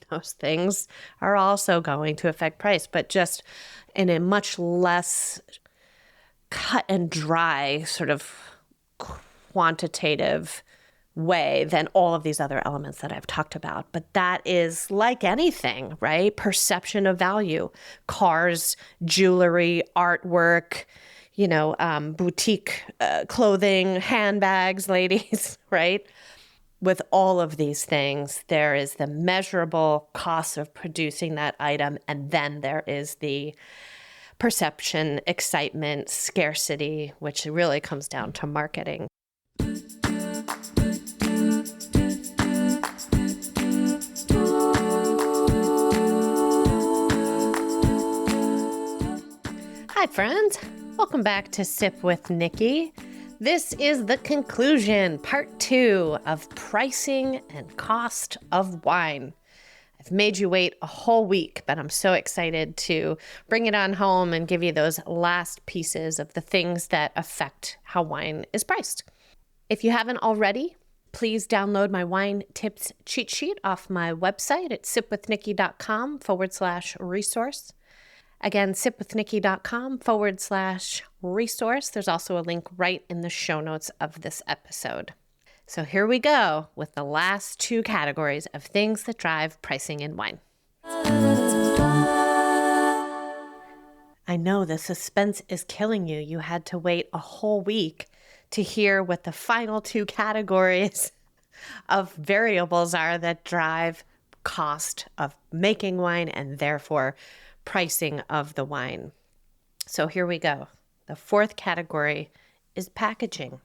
Those things are also going to affect price, but just in a much less cut and dry sort of quantitative way than all of these other elements that I've talked about. But that is like anything, right? Perception of value, cars, jewelry, artwork, boutique clothing, handbags, ladies, right? With all of these things, there is the measurable cost of producing that item, and then there is the perception, excitement, scarcity, which really comes down to marketing. Hi, friends. Welcome back to Sip with Nikki. This is the conclusion, part 2 of pricing and cost of wine. I've made you wait a whole week, but I'm so excited to bring it on home and give you those last pieces of the things that affect how wine is priced. If you haven't already, please download my wine tips cheat sheet off my website at sipwithnikki.com/resource. Again, sipwithnikki.com/resource. There's also a link right in the show notes of this episode. So here we go with the last 2 categories of things that drive pricing in wine. I know the suspense is killing you. You had to wait a whole week to hear what the final 2 categories of variables are that drive cost of making wine and therefore pricing of the wine. So here we go. The 4th category is packaging.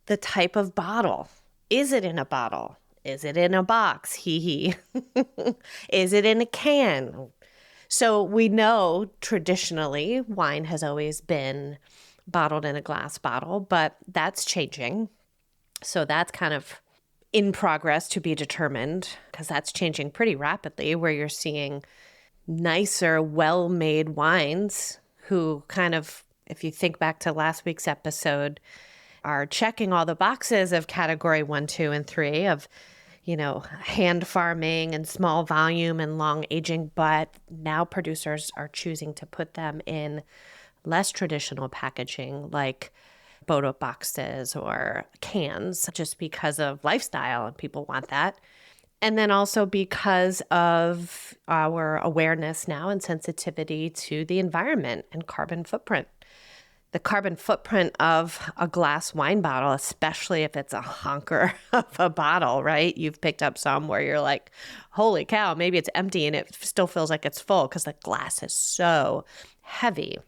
The type of bottle. Is it in a bottle? Is it in a box? Hee. Is it in a can? So we know traditionally wine has always been bottled in a glass bottle, but that's changing. So that's kind of in progress to be determined because that's changing pretty rapidly, where you're seeing nicer, well-made wines who kind of, if you think back to last week's episode, are checking all the boxes of category 1, 2, and 3 of, hand farming and small volume and long aging. But now producers are choosing to put them in less traditional packaging like Bodo boxes or cans just because of lifestyle and people want that. And then also because of our awareness now and sensitivity to the environment and carbon footprint. The carbon footprint of a glass wine bottle, especially if it's a honker of a bottle, right? You've picked up some where you're like, holy cow, maybe it's empty and it still feels like it's full because the glass is so heavy.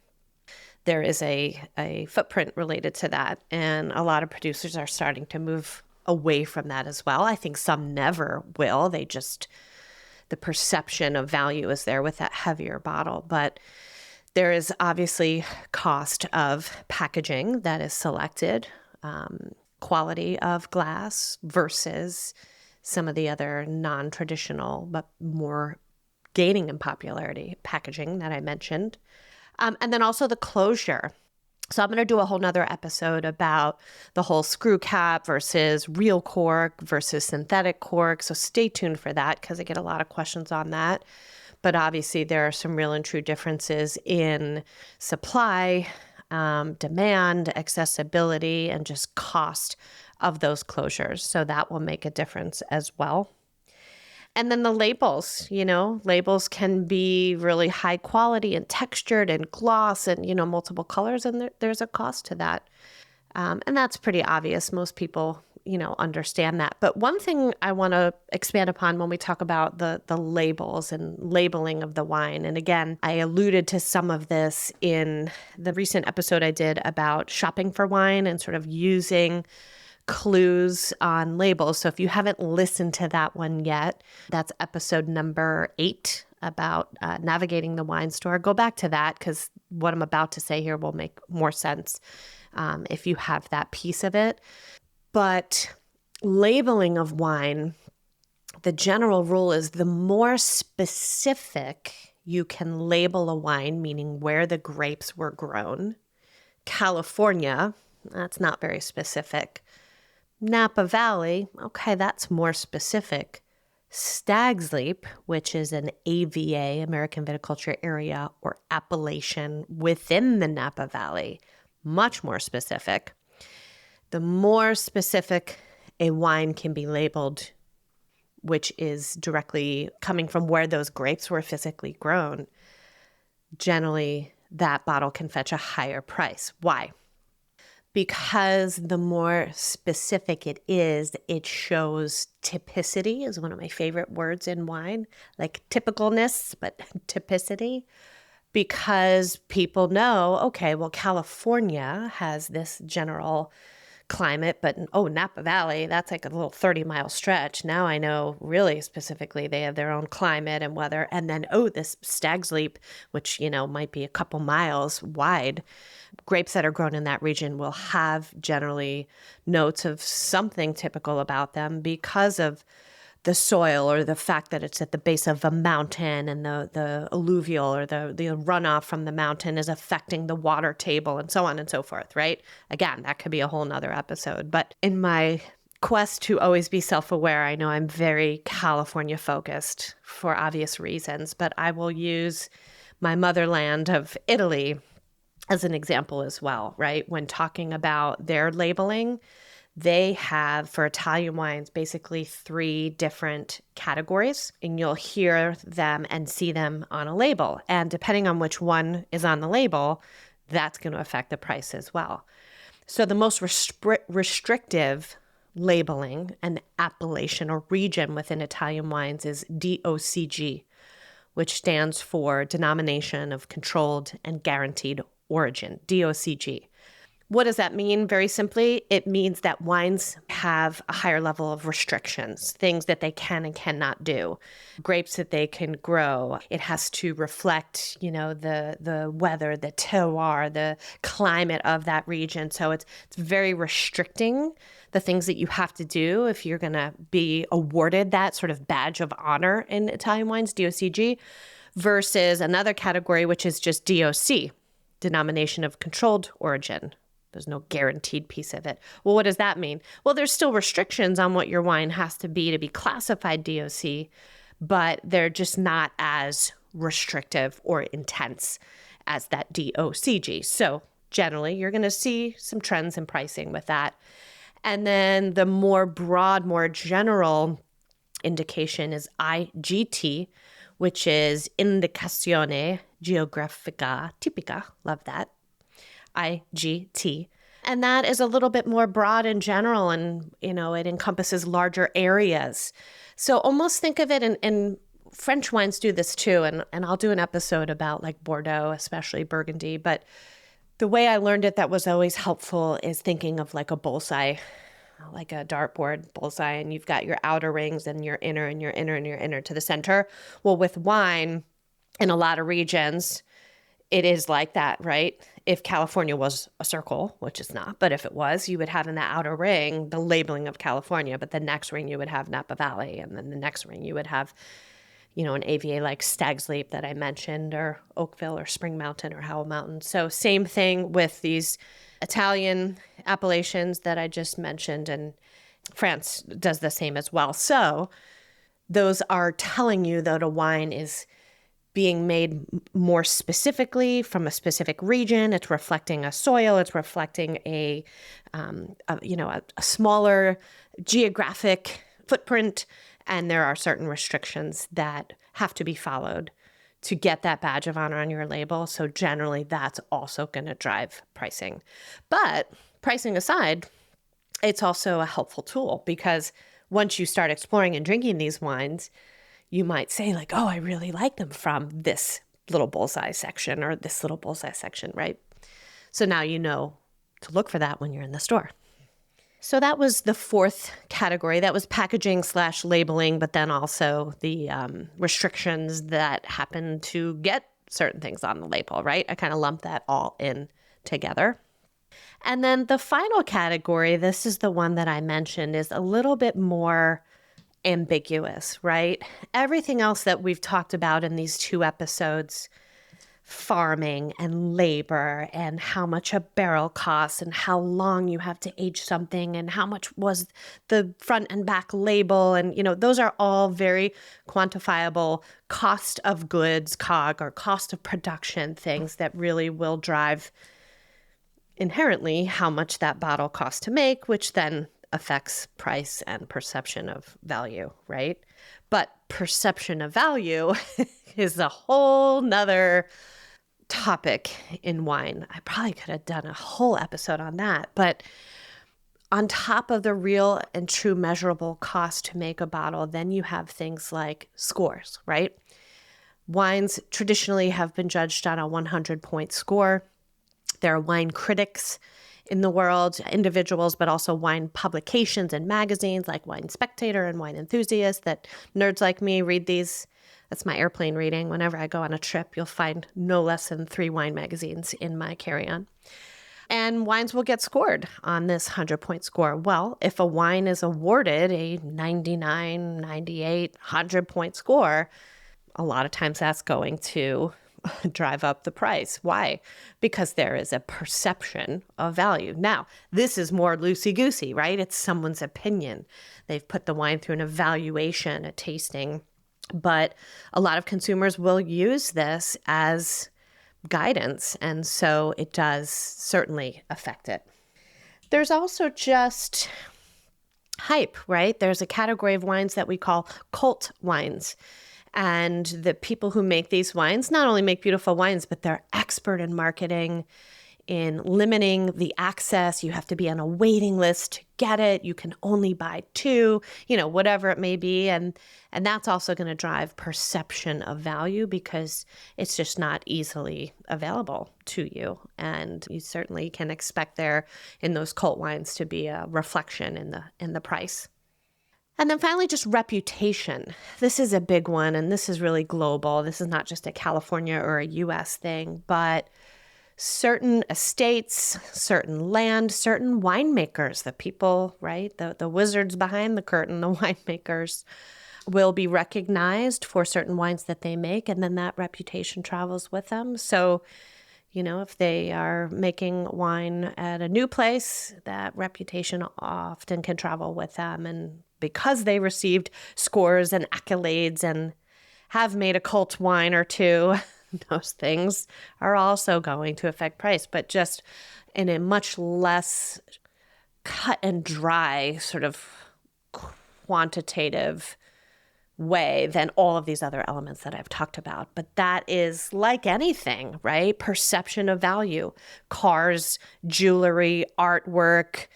There is a footprint related to that. And a lot of producers are starting to move away from that as well. I think some never will. The perception of value is there with that heavier bottle. But there is obviously cost of packaging that is selected, quality of glass versus some of the other non-traditional but more gaining in popularity packaging that I mentioned. And then also the closure. So I'm going to do a whole nother episode about the whole screw cap versus real cork versus synthetic cork. So stay tuned for that because I get a lot of questions on that. But obviously there are some real and true differences in supply, demand, accessibility, and just cost of those closures. So that will make a difference as well. And then the labels, labels can be really high quality and textured and gloss and, multiple colors. And there's a cost to that. And that's pretty obvious. Most people, understand that. But one thing I want to expand upon when we talk about the labels and labeling of the wine. And again, I alluded to some of this in the recent episode I did about shopping for wine and sort of using clues on labels. So if you haven't listened to that one yet, that's episode number 8 about navigating the wine store. Go back to that because what I'm about to say here will make more sense if you have that piece of it. But labeling of wine, the general rule is the more specific you can label a wine, meaning where the grapes were grown. California, that's not very specific. Napa Valley, okay, that's more specific. Stag's Leap, which is an AVA, American Viticulture Area, or appellation within the Napa Valley, much more specific. The more specific a wine can be labeled, which is directly coming from where those grapes were physically grown, generally that bottle can fetch a higher price. Why? Because the more specific it is, it shows typicity is one of my favorite words in wine, like typicalness, but typicity, because people know, okay, well, California has this general climate, but Napa Valley, that's like a little 30-mile stretch. Now I know really specifically they have their own climate and weather. And then, this Stag's Leap, which, might be a couple miles wide, grapes that are grown in that region will have generally notes of something typical about them because of the soil or the fact that it's at the base of a mountain and the alluvial or the runoff from the mountain is affecting the water table and so on and so forth, right? Again, that could be a whole nother episode. But in my quest to always be self-aware, I know I'm very California focused for obvious reasons, but I will use my motherland of Italy as an example as well, right? When talking about their labeling, they have, for Italian wines, basically 3 different categories, and you'll hear them and see them on a label. And depending on which one is on the label, that's going to affect the price as well. So the most restrictive labeling and appellation or region within Italian wines is DOCG, which stands for Denomination of Controlled and Guaranteed Origin, DOCG. What does that mean? Very simply, it means that wines have a higher level of restrictions, things that they can and cannot do, grapes that they can grow. It has to reflect, the weather, the terroir, the climate of that region. So it's very restricting the things that you have to do if you're going to be awarded that sort of badge of honor in Italian wines, DOCG, versus another category, which is just DOC, Denomination of Controlled Origin. There's no guaranteed piece of it. Well, what does that mean? Well, there's still restrictions on what your wine has to be classified DOC, but they're just not as restrictive or intense as that DOCG. So generally, you're going to see some trends in pricing with that. And then the more broad, more general indication is IGT, which is Indicazione Geografica Tipica. Love that. IGT. And that is a little bit more broad in general, and, it encompasses larger areas. So almost think of it, and French wines do this too, and I'll do an episode about like Bordeaux, especially Burgundy, but the way I learned it that was always helpful is thinking of like a bullseye, like a dartboard bullseye, and you've got your outer rings and your inner and your inner and your inner to the center. Well, with wine, in a lot of regions, it is like that, right? If California was a circle, which it's not, but if it was, you would have in the outer ring the labeling of California, but the next ring you would have Napa Valley, and then the next ring you would have, an AVA like Stag's Leap that I mentioned, or Oakville or Spring Mountain or Howell Mountain. So same thing with these Italian appellations that I just mentioned, and France does the same as well. So those are telling you that a wine is being made more specifically from a specific region. It's reflecting a soil. It's reflecting a smaller geographic footprint. And there are certain restrictions that have to be followed to get that badge of honor on your label. So generally, that's also going to drive pricing. But pricing aside, it's also a helpful tool, because once you start exploring and drinking these wines, you might say like, I really like them from this little bullseye section or this little bullseye section, right? So now you know to look for that when you're in the store. So that was the 4th category. That was packaging/labeling, but then also the restrictions that happen to get certain things on the label, right? I kind of lumped that all in together. And then the final category, this is the one that I mentioned, is a little bit more ambiguous, right? Everything else that we've talked about in these 2 episodes farming and labor and how much a barrel costs and how long you have to age something and how much was the front and back label. And, those are all very quantifiable cost of goods, COG, or cost of production things that really will drive inherently how much that bottle costs to make, which then affects price and perception of value, right? But perception of value is a whole nother topic in wine. I probably could have done a whole episode on that. But on top of the real and true measurable cost to make a bottle, then you have things like scores, right? Wines traditionally have been judged on a 100-point score. There are wine critics in the world, individuals, but also wine publications and magazines like Wine Spectator and Wine Enthusiast that nerds like me read these. That's my airplane reading. Whenever I go on a trip, you'll find no less than 3 wine magazines in my carry-on. And wines will get scored on this 100-point score. Well, if a wine is awarded a 99, 98, 100-point score, a lot of times that's going to drive up the price. Why? Because there is a perception of value. Now, this is more loosey-goosey, right? It's someone's opinion. They've put the wine through an evaluation, a tasting, but a lot of consumers will use this as guidance, and so it does certainly affect it. There's also just hype, right? There's a category of wines that we call cult wines. And the people who make these wines not only make beautiful wines, but they're expert in marketing, in limiting the access. You have to be on a waiting list to get it. You can only buy 2, whatever it may be. And that's also going to drive perception of value because it's just not easily available to you. And you certainly can expect there in those cult wines to be a reflection in the price. And then finally, just reputation. This is a big one, and this is really global. This is not just a California or a U.S. thing, but certain estates, certain land, certain winemakers, the people, right, the wizards behind the curtain, the winemakers, will be recognized for certain wines that they make, and then that reputation travels with them. So, if they are making wine at a new place, that reputation often can travel with them. And because they received scores and accolades and have made a cult wine or 2, those things are also going to affect price, but just in a much less cut and dry sort of quantitative way than all of these other elements that I've talked about. But that is like anything, right? Perception of value, cars, jewelry, artwork,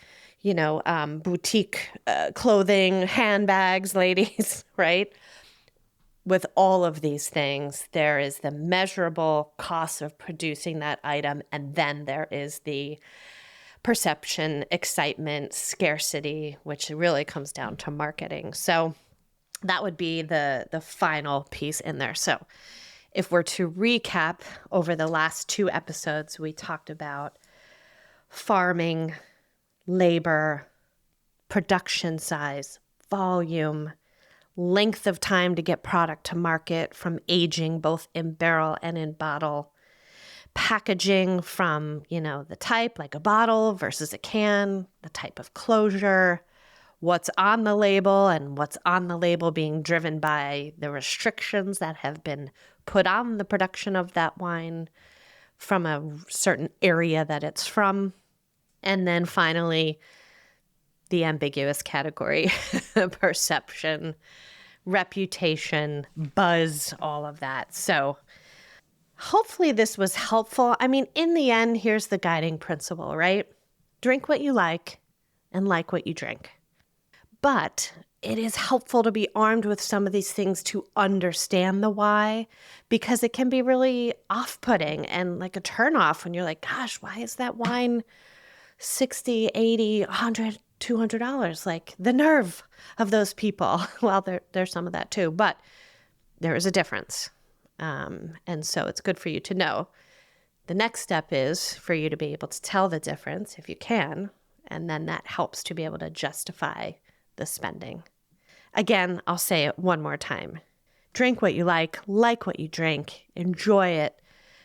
boutique clothing, handbags, ladies, right? With all of these things, there is the measurable cost of producing that item, and then there is the perception, excitement, scarcity, which really comes down to marketing. So that would be the final piece in there. So if we're to recap over the last 2 episodes, we talked about farming, labor, production size, volume, length of time to get product to market from aging both in barrel and in bottle, packaging from, the type, like a bottle versus a can, the type of closure, what's on the label and what's on the label being driven by the restrictions that have been put on the production of that wine from a certain area that it's from. And then finally, the ambiguous category, perception, reputation, buzz, all of that. So hopefully this was helpful. I mean, in the end, here's the guiding principle, right? Drink what you like and like what you drink. But it is helpful to be armed with some of these things to understand the why, because it can be really off-putting and like a turnoff when you're like, gosh, why is that wine $60, $80, $100, $200? Like the nerve of those people. Well, there's some of that too, but there is a difference. And so it's good for you to know. The next step is for you to be able to tell the difference if you can, and then that helps to be able to justify the spending. Again, I'll say it one more time. Drink what you like what you drink, enjoy it,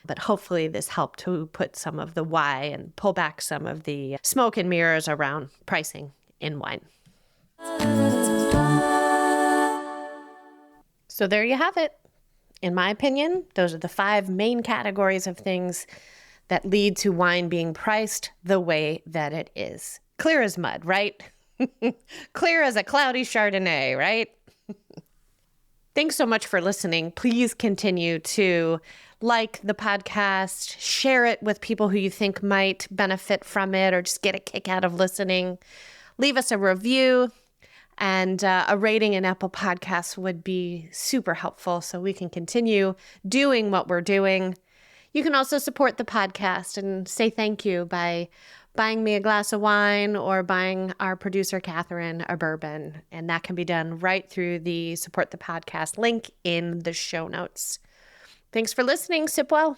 But hopefully this helped to put some of the why and pull back some of the smoke and mirrors around pricing in wine. So there you have it. In my opinion, those are the 5 main categories of things that lead to wine being priced the way that it is. Clear as mud, right? Clear as a cloudy Chardonnay, right? Thanks so much for listening. Please continue to like the podcast, share it with people who you think might benefit from it or just get a kick out of listening. Leave us a review. And a rating in Apple Podcasts would be super helpful so we can continue doing what we're doing. You can also support the podcast and say thank you by buying me a glass of wine or buying our producer, Catherine, a bourbon. And that can be done right through the Support the Podcast link in the show notes. Thanks for listening. Sip well.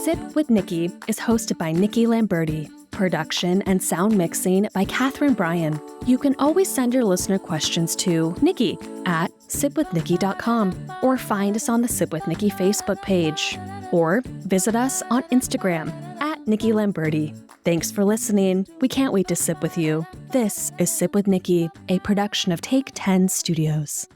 Sip with Nikki is hosted by Nikki Lamberti. Production and sound mixing by Catherine Bryan. You can always send your listener questions to Nikki at sipwithnikki.com or find us on the Sip with Nikki Facebook page or visit us on Instagram at Nikki Lamberti. Thanks for listening. We can't wait to sip with you. This is Sip with Nikki, a production of Take 10 Studios.